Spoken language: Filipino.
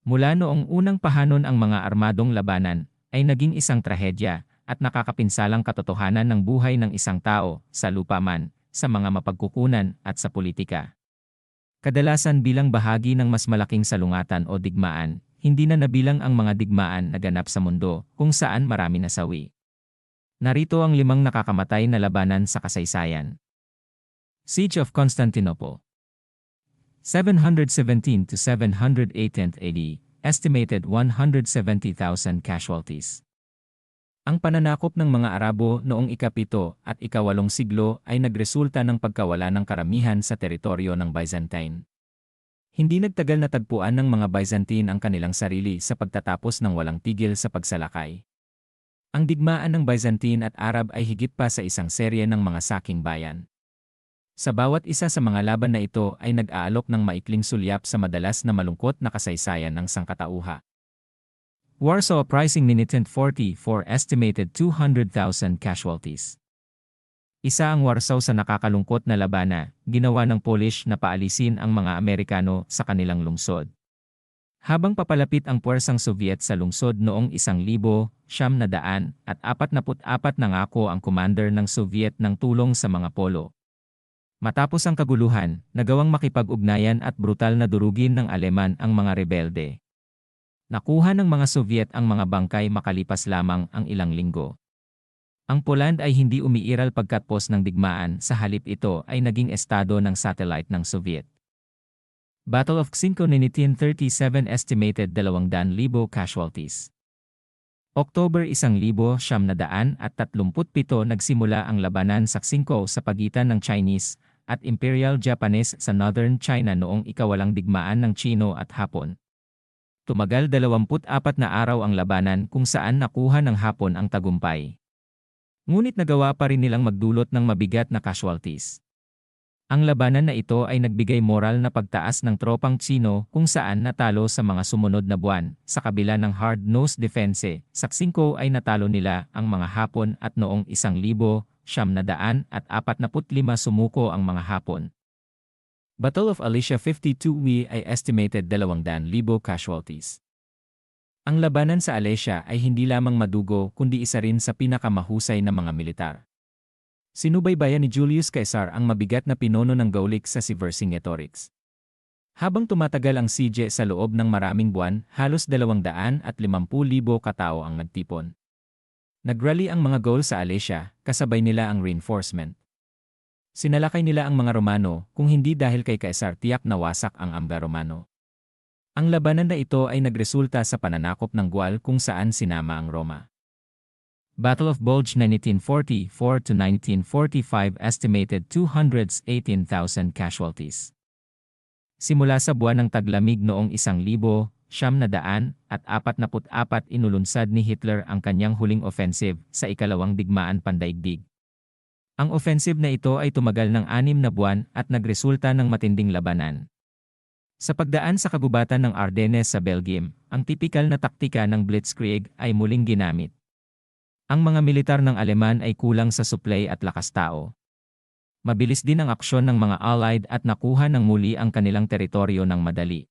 Mula noong unang pahanon ang mga armadong labanan ay naging isang trahedya at nakakapinsalang katotohanan ng buhay ng isang tao sa lupa man, sa mga mapagkukunan at sa politika. Kadalasan bilang bahagi ng mas malaking salungatan o digmaan, hindi na nabilang ang mga digmaan na ganap sa mundo kung saan marami nasawi. Narito ang 5 nakakamatay na labanan sa kasaysayan. Siege of Constantinople. 717 to 718 AD, estimated 170,000 casualties. Ang pananakop ng mga Arabo noong ika-7 at ika-8 siglo ay nagresulta ng pagkawala ng karamihan sa teritoryo ng Byzantine. Hindi nagtagal na tagpuan ng mga Byzantine ang kanilang sarili sa pagtatapos ng walang tigil sa pagsalakay. Ang digmaan ng Byzantine at Arab ay higit pa sa isang serye ng mga saking bayan. Sa bawat isa sa mga laban na ito ay nag-aalok ng maikling sulyap sa madalas na malungkot na kasaysayan ng sangkatauha. Warsaw Uprising 1944, estimated 200,000 casualties. Isa ang Warsaw sa nakakalungkot na labana, ginawa ng Polish na paalisin ang mga Amerikano sa kanilang lungsod. Habang papalapit ang puwersang Soviet sa lungsod noong 1944, nangako ang commander ng Soviet ng tulong sa mga Polo. Matapos ang kaguluhan, nagawang makipag-ugnayan at brutal na durugin ng Aleman ang mga rebelde. Nakuha ng mga Soviet ang mga bangkay makalipas lamang ang ilang linggo. Ang Poland ay hindi umiiral pagkatapos ng digmaan, sa halip ito ay naging estado ng satellite ng Soviet. Battle of Ksinko 1937, estimated 200,000 casualties. October 1937 nagsimula ang labanan sa Ksinko sa pagitan ng Chinese at Imperial Japanese sa Northern China noong ika-8 digmaan ng Chino at Hapon. Tumagal 24 na araw ang labanan kung saan nakuha ng Hapon ang tagumpay. Ngunit nagawa pa rin nilang magdulot ng mabigat na casualties. Ang labanan na ito ay nagbigay moral na pagtaas ng tropang Tsino kung saan natalo sa mga sumunod na buwan. Sa kabila ng hard-nosed defense, sa Ksinko ay natalo nila ang mga Hapon at noong 1945 sumuko ang mga Hapon. Battle of Alicia 52 ay estimated 200,000 casualties. Ang labanan sa Alesia ay hindi lamang madugo kundi isa rin sa pinakamahusay na mga militar. Sinubaybayan ni Julius Caesar ang mabigat na pinono ng Gaulic sa Vercingetorix. Habang tumatagal ang siege sa loob ng maraming buwan, halos 250,000 katao ang nagtipon. Nagrally ang mga Gaul sa Alesia, kasabay nila ang reinforcement. Sinalakay nila ang mga Romano, kung hindi dahil kay Caesar tiyak na wasak ang Amba Romano. Ang labanan na ito ay nagresulta sa pananakop ng Gual kung saan sinama ang Roma. Battle of Bulge 1944 to 1945, estimated 218,000 casualties. Simula sa buwan ng taglamig noong 1944, inulunsad ni Hitler ang kanyang huling offensive sa ikalawang digmaan pandaigdig. Ang offensive na ito ay tumagal ng 6 na buwan at nagresulta ng matinding labanan. Sa pagdaan sa kagubatan ng Ardennes sa Belgium, ang tipikal na taktika ng Blitzkrieg ay muling ginamit. Ang mga militar ng Aleman ay kulang sa supply at lakas tao. Mabilis din ang aksyon ng mga Allied at nakuha ng muli ang kanilang teritoryo ng madali.